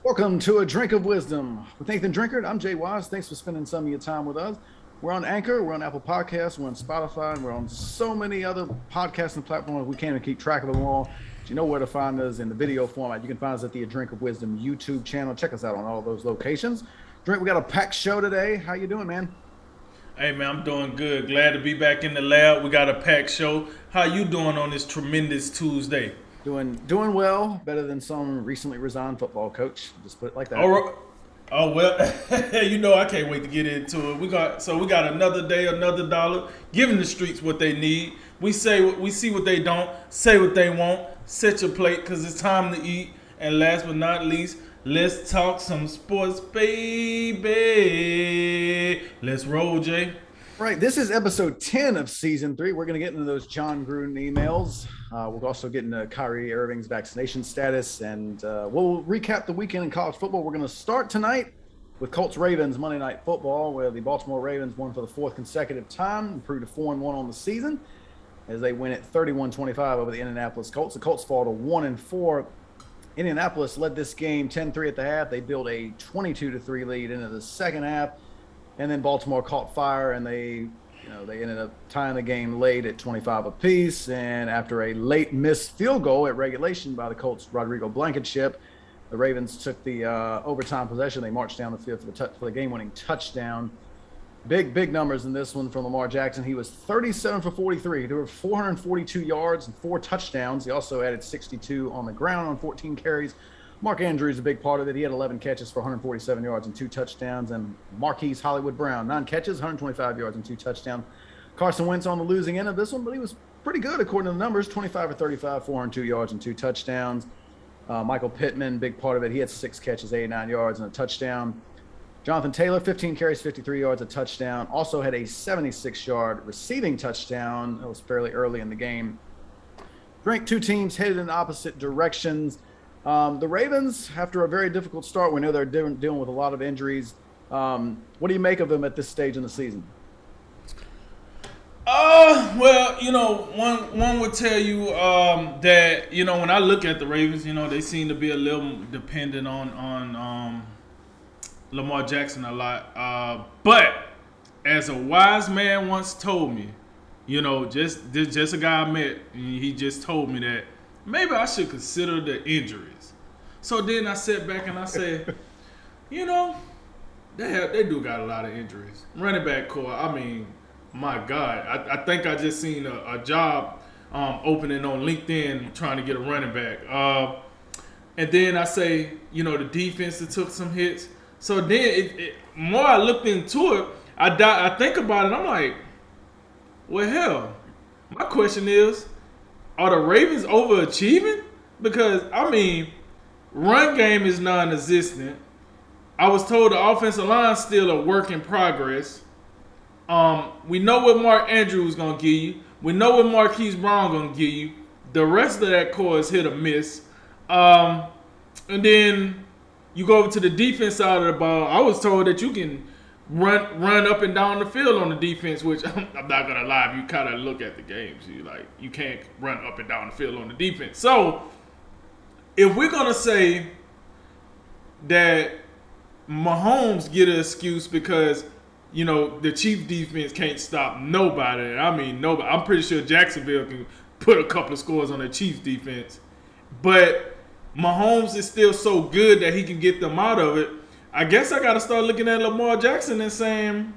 Welcome to A Drink of Wisdom with Nathan Drinkard. I'm Jay Wise. Thanks for spending some of your time with us. We're on Anchor, we're on Apple Podcasts, we're on Spotify, and we're on so many other podcasting platforms. We can't even keep track of them all. But you know where to find us in the video format. You can find us at the A Drink of Wisdom YouTube channel. Check us out on all those locations. Drink, we got a packed show today. How you doing, man? Hey man, I'm doing good. Glad to be back in the lab. We got a packed show. How you doing on this tremendous Tuesday? Doing well, better than some recently resigned football coach. Just put it like that. All right. Oh well, I can't wait to get into it. We got another day, another dollar, giving the streets what they need. We see what they don't, say what they want. Set your plate because it's time to eat. And last but not least, let's talk some sports, baby. Let's roll, Jay. Right, this is episode 10 of season 3. We're going to get into those John Gruden emails. We'll also get into Kyrie Irving's vaccination status, and we'll recap the weekend in college football. We're going to start tonight with Colts Ravens Monday Night Football, where the Baltimore Ravens won for the fourth consecutive time, improved to 4-1 on the season as they win at 31-25 over the Indianapolis Colts. The Colts fall to 1-4. Indianapolis led this game 10-3 at the half. They built a 22-3 lead into the second half. And then Baltimore caught fire, and they ended up tying the game late at 25 apiece. And after a late missed field goal at regulation by the Colts' Rodrigo Blankenship, the Ravens took the overtime possession. They marched down the field for the game-winning touchdown. Big numbers in this one from Lamar Jackson. He was 37 for 43. There were 442 yards and 4 touchdowns. He also added 62 on the ground on 14 carries. Mark Andrews, a big part of it. He had 11 catches for 147 yards and 2 touchdowns. And Marquise Hollywood Brown, 9 catches, 125 yards and 2 touchdowns. Carson Wentz on the losing end of this one, but he was pretty good according to the numbers. 25 for 35, 402 yards and 2 touchdowns. Michael Pittman, big part of it. He had 6 catches, 89 yards and a touchdown. Jonathan Taylor, 15 carries, 53 yards, a touchdown. Also had a 76-yard receiving touchdown. That was fairly early in the game. Two teams headed in opposite directions. The Ravens, after a very difficult start, we know they're dealing with a lot of injuries. What do you make of them at this stage in the season? One would tell you that, when I look at the Ravens, they seem to be a little dependent on Lamar Jackson a lot. But as a wise man once told me, just a guy I met, he just told me that maybe I should consider the injuries. So then I sat back and I said, they do got a lot of injuries. Running back core, I mean, my God. I think I just seen a job opening on LinkedIn trying to get a running back. And then I say, the defense that took some hits. So then more I looked into it, I think about it, I'm like, well, hell, my question is, are the Ravens overachieving? Because, run game is non-existent. I was told the offensive line is still a work in progress. We know what Mark Andrews is going to give you. We know what Marquise Brown going to give you. The rest of that core is hit or miss. And then you go over to the defense side of the ball. I was told that you can run up and down the field on the defense, which I'm not gonna lie, if you kind of look at the games, you can't run up and down the field on the defense. So if we're gonna say that Mahomes get an excuse because the Chiefs defense can't stop nobody, nobody. I'm pretty sure Jacksonville can put a couple of scores on the Chiefs defense, but Mahomes is still so good that he can get them out of it. I guess I got to start looking at Lamar Jackson and saying,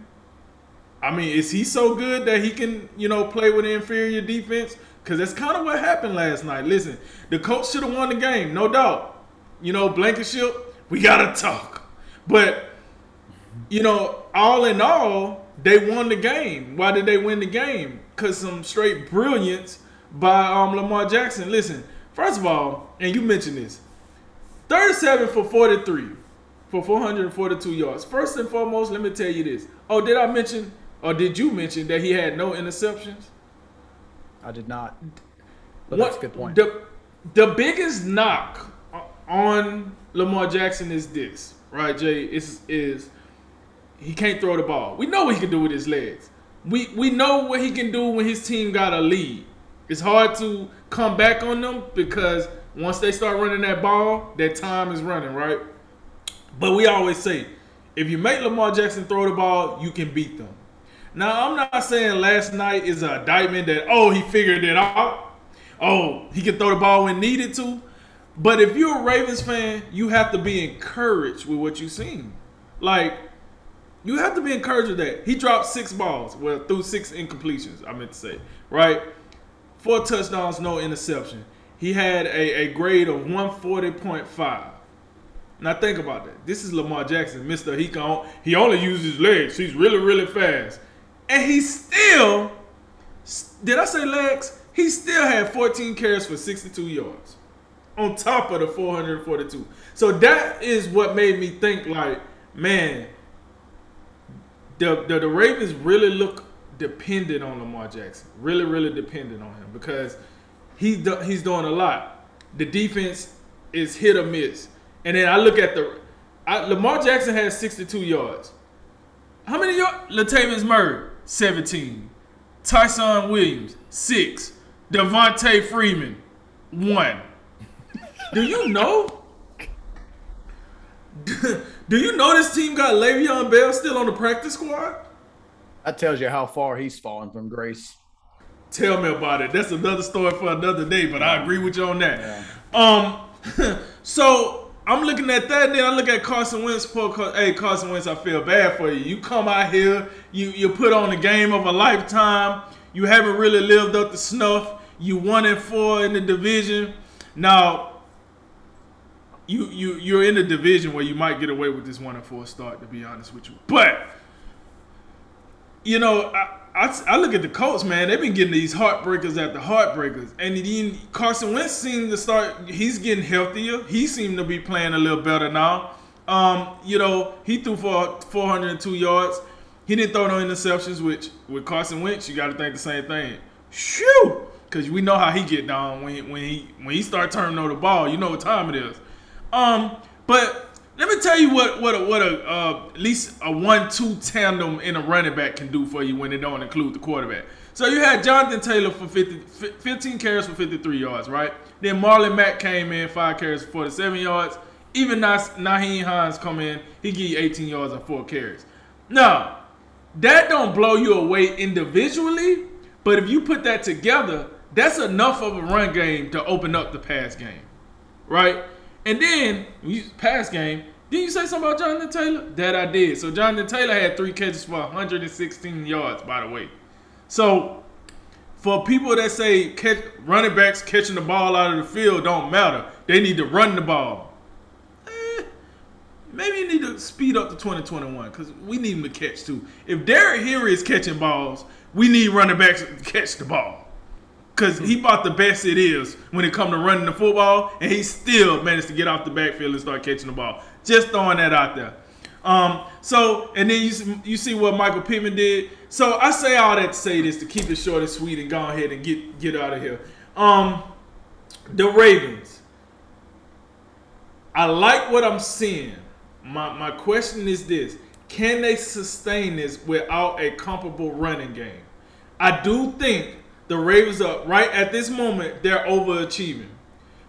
is he so good that he can, play with an inferior defense? Because that's kind of what happened last night. Listen, the Colts should have won the game, no doubt. Blankenship, we got to talk. But, all in all, they won the game. Why did they win the game? Because some straight brilliance by Lamar Jackson. Listen, first of all, and you mentioned this, 37 for 43. For 442 yards. First and foremost, let me tell you this. Oh, did you mention that he had no interceptions? I did not. But that's a good point. The biggest knock on Lamar Jackson is this, right, Jay? Is he can't throw the ball. We know what he can do with his legs. We know what he can do when his team got a lead. It's hard to come back on them because once they start running that ball, that time is running, right? But we always say, if you make Lamar Jackson throw the ball, you can beat them. Now, I'm not saying last night is an indictment that, oh, he figured it out. Oh, he can throw the ball when needed to. But if you're a Ravens fan, you have to be encouraged with what you've seen. Like, you have to be encouraged with that. He dropped 6 balls, well, through 6 incompletions, I meant to say, right? 4 touchdowns, no interception. He had a grade of 140.5. Now think about that. This is Lamar Jackson, Mr. He only uses his legs. He's really, really fast. And he still, did I say legs? He still had 14 carries for 62 yards on top of the 442. So that is what made me think like, man, the Ravens really look dependent on Lamar Jackson. Really, really dependent on him because he's doing a lot. The defense is hit or miss. And then I look at Lamar Jackson has 62 yards. How many yards? Latavius Murray, 17. Tyson Williams, 6. Devontae Freeman, 1. Do you know? Do you know this team got Le'Veon Bell still on the practice squad? That tells you how far he's fallen from grace. Tell me about it. That's another story for another day, but I agree with you on that. Yeah. So I'm looking at that, and then I look at Carson Wentz. Hey, Carson Wentz, I feel bad for you. You come out here, you put on the game of a lifetime. You haven't really lived up to snuff. You 1-4 in the division. Now, you're in the division where you might get away with this 1-4 start, to be honest with you. But, you know, I look at the Colts, man. They've been getting these heartbreakers after heartbreakers. And Carson Wentz seemed to start, he's getting healthier. He seemed to be playing a little better now. You know, he threw for 402 yards. He didn't throw no interceptions, which with Carson Wentz, you got to think the same thing. Shoo! Because we know how he get down when he start turning over the ball. You know what time it is. But let me tell you what at least a 1-2 tandem in a running back can do for you when they don't include the quarterback. So you had Jonathan Taylor for 15 carries for 53 yards, right? Then Marlon Mack came in, 5 carries for 47 yards. Even Nyheim Hines come in, he give you 18 yards and 4 carries. Now, that don't blow you away individually, but if you put that together, that's enough of a run game to open up the pass game, right? And then, pass game, didn't you say something about Jonathan Taylor? That I did. So Jonathan Taylor had 3 catches for 116 yards, by the way. So for people that say running backs catching the ball out of the field don't matter, they need to run the ball. Maybe you need to speed up to 2021 because we need him to catch too. If Derrick Henry is catching balls, we need running backs to catch the ball. Because he about the best it is when it comes to running the football, and he still managed to get off the backfield and start catching the ball. Just throwing that out there. And then you see what Michael Pittman did. So I say all that to say this, to keep it short and sweet and go ahead and get out of here. The Ravens. I like what I'm seeing. My question is this. Can they sustain this without a comparable running game? I do think the Ravens are, right at this moment, they're overachieving.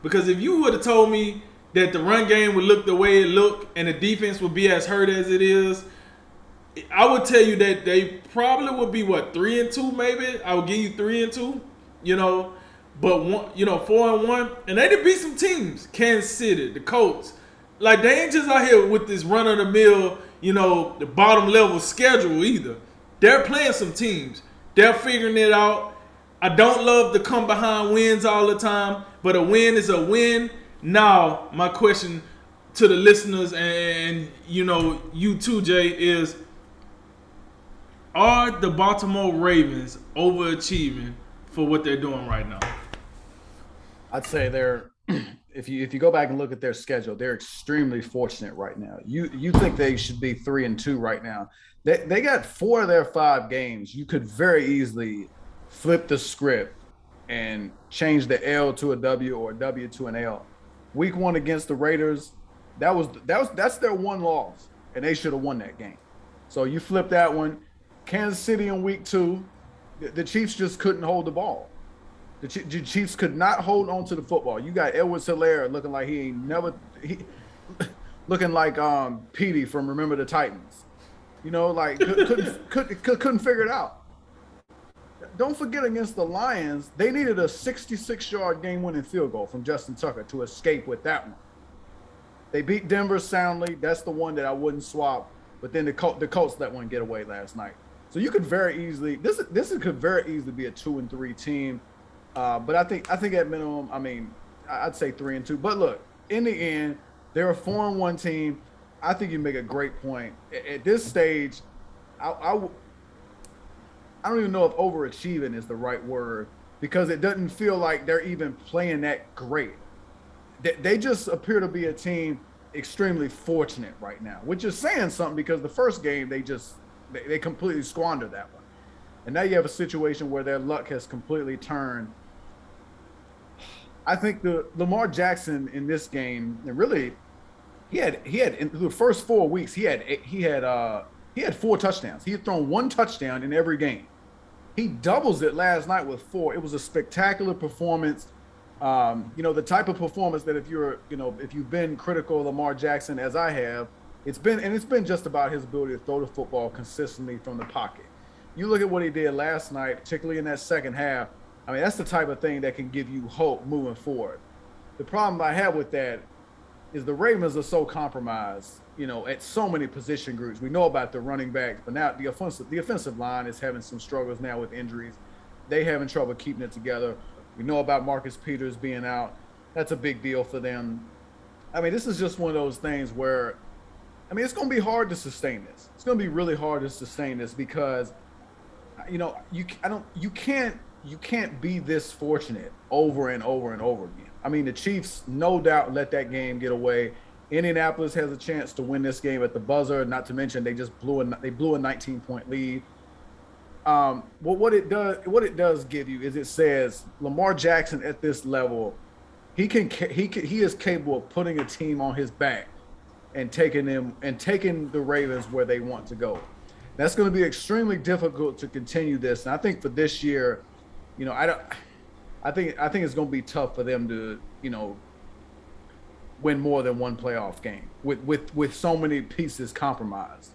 Because if you would have told me that the run game would look the way it looked and the defense would be as hurt as it is, I would tell you that they probably would be, 3-2 maybe? I would give you 3-2, you know. But, 4-1. And they did beat some teams. Kansas City, the Colts. Like, they ain't just out here with this run-of-the-mill, the bottom-level schedule either. They're playing some teams. They're figuring it out. I don't love the come-behind wins all the time, but a win is a win. Now, my question to the listeners and you too, Jay, is are the Baltimore Ravens overachieving for what they're doing right now? I'd say they're if you go back and look at their schedule, they're extremely fortunate right now. You think they should be 3-2 right now. They got 4 of their 5 games. You could very easily flip the script and change the L to a W or a W to an L. Week 1 against the Raiders, that's their one loss, and they should have won that game. So you flip that one. Kansas City in week 2, the Chiefs just couldn't hold the ball. The Chiefs could not hold on to the football. You got Edwards-Helaire looking like he ain't never looking like Petey from Remember the Titans. You know, like couldn't figure it out. Don't forget against the Lions, they needed a 66-yard game-winning field goal from Justin Tucker to escape with that one. They beat Denver soundly. That's the one that I wouldn't swap. But then the Colts let one get away last night. So you could very easily this could very easily be a 2-3 team. But I think at minimum, I mean, I'd say 3-2. But look, in the end, they're a 4-1 team. I think you make a great point. At this stage, I don't even know if overachieving is the right word, because it doesn't feel like they're even playing that great. They just appear to be a team extremely fortunate right now, which is saying something, because the first game they completely squandered that one. And now you have a situation where their luck has completely turned. I think the Lamar Jackson in this game, and really, he had in the first 4 weeks, he had 4 touchdowns. He had thrown 1 touchdown in every game. He doubles it last night with 4. It was a spectacular performance. The type of performance that if you've been critical of Lamar Jackson, as I have, it's been just about his ability to throw the football consistently from the pocket. You look at what he did last night, particularly in that second half. I mean, that's the type of thing that can give you hope moving forward. The problem I have with that is the Ravens are so compromised, at so many position groups. We know about the running backs, but now the offensive line is having some struggles now with injuries. They having trouble keeping it together. We know about Marcus Peters being out. That's a big deal for them. I mean, this is just one of those things where, I mean, it's going to be hard to sustain this. It's going to be really hard to sustain this because, you can't be this fortunate over and over and over again. I mean, the Chiefs no doubt let that game get away. Indianapolis has a chance to win this game at the buzzer. Not to mention they blew a 19-point lead. What it does give you is it says Lamar Jackson at this level, he is capable of putting a team on his back and taking the Ravens where they want to go. That's going to be extremely difficult to continue this. And I think for this year, I think it's going to be tough for them to, win more than one playoff game with so many pieces compromised,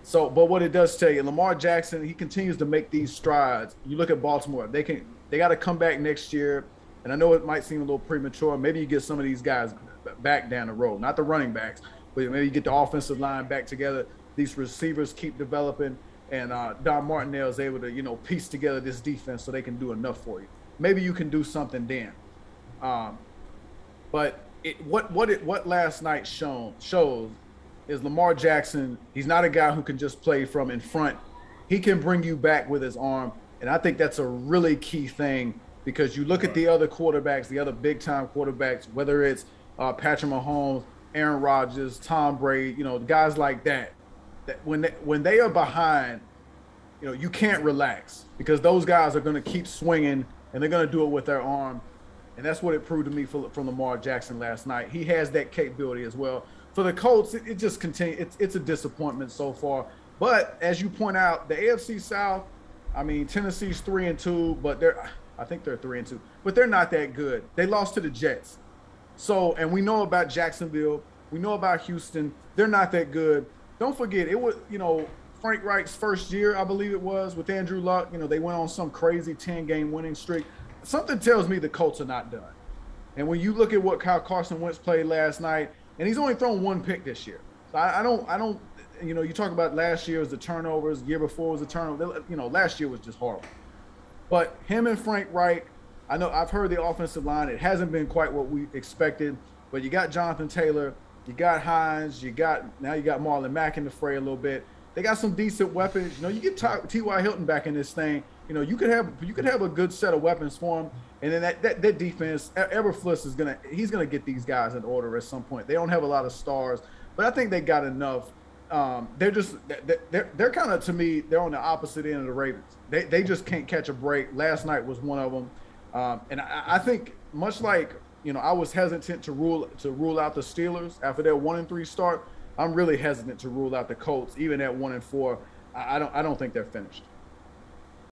So, but what it does tell you, Lamar Jackson, he continues to make these strides. You look at Baltimore, they got to come back next year. And I know it might seem a little premature. Maybe you get some of these guys back down the road, not the running backs, but maybe you get the offensive line back together. These receivers keep developing, and Don Martinelli is able to, piece together this defense so they can do enough for you. Maybe you can do something then. But what last night shows is Lamar Jackson, he's not a guy who can just play from in front. He can bring you back with his arm, and I think that's a really key thing, because you look at the other quarterbacks, the other big-time quarterbacks, whether it's Patrick Mahomes, Aaron Rodgers, Tom Brady, guys like that when they are behind, you can't relax, because those guys are going to keep swinging, and they're going to do it with their arm. And that's what it proved to me from Lamar Jackson last night. He has that capability as well. For the Colts, it just continues. It's a disappointment so far. But as you point out, the AFC South, I mean, Tennessee's 3-2, but I think they're 3-2, but they're not that good. They lost to the Jets. So, and we know about Jacksonville. We know about Houston. They're not that good. Don't forget, it was, Frank Reich's first year, I believe it was, with Andrew Luck. They went on some crazy 10-game winning streak. Something tells me the Colts are not done. And when you look at what Kyle Carson Wentz played last night, and he's only thrown 1 pick this year. So I don't, you talk about last year was the turnovers, year before was the turnover. Last year was just horrible. But him and Frank Reich, I know I've heard the offensive line. It hasn't been quite what we expected, but you got Jonathan Taylor, you got Hines, now you got Marlon Mack in the fray a little bit. They got some decent weapons. You get T.Y. Hilton back in this thing. You could have a good set of weapons for him. And then that defense, Eberflus he's gonna get these guys in order at some point. They don't have a lot of stars, but I think they got enough. They're kind of, to me, they're on the opposite end of the Ravens. They just can't catch a break. Last night was one of them. And I think much like, I was hesitant to rule out the Steelers after their 1-3 start. I'm really hesitant to rule out the Colts, even at 1-4. I don't think they're finished.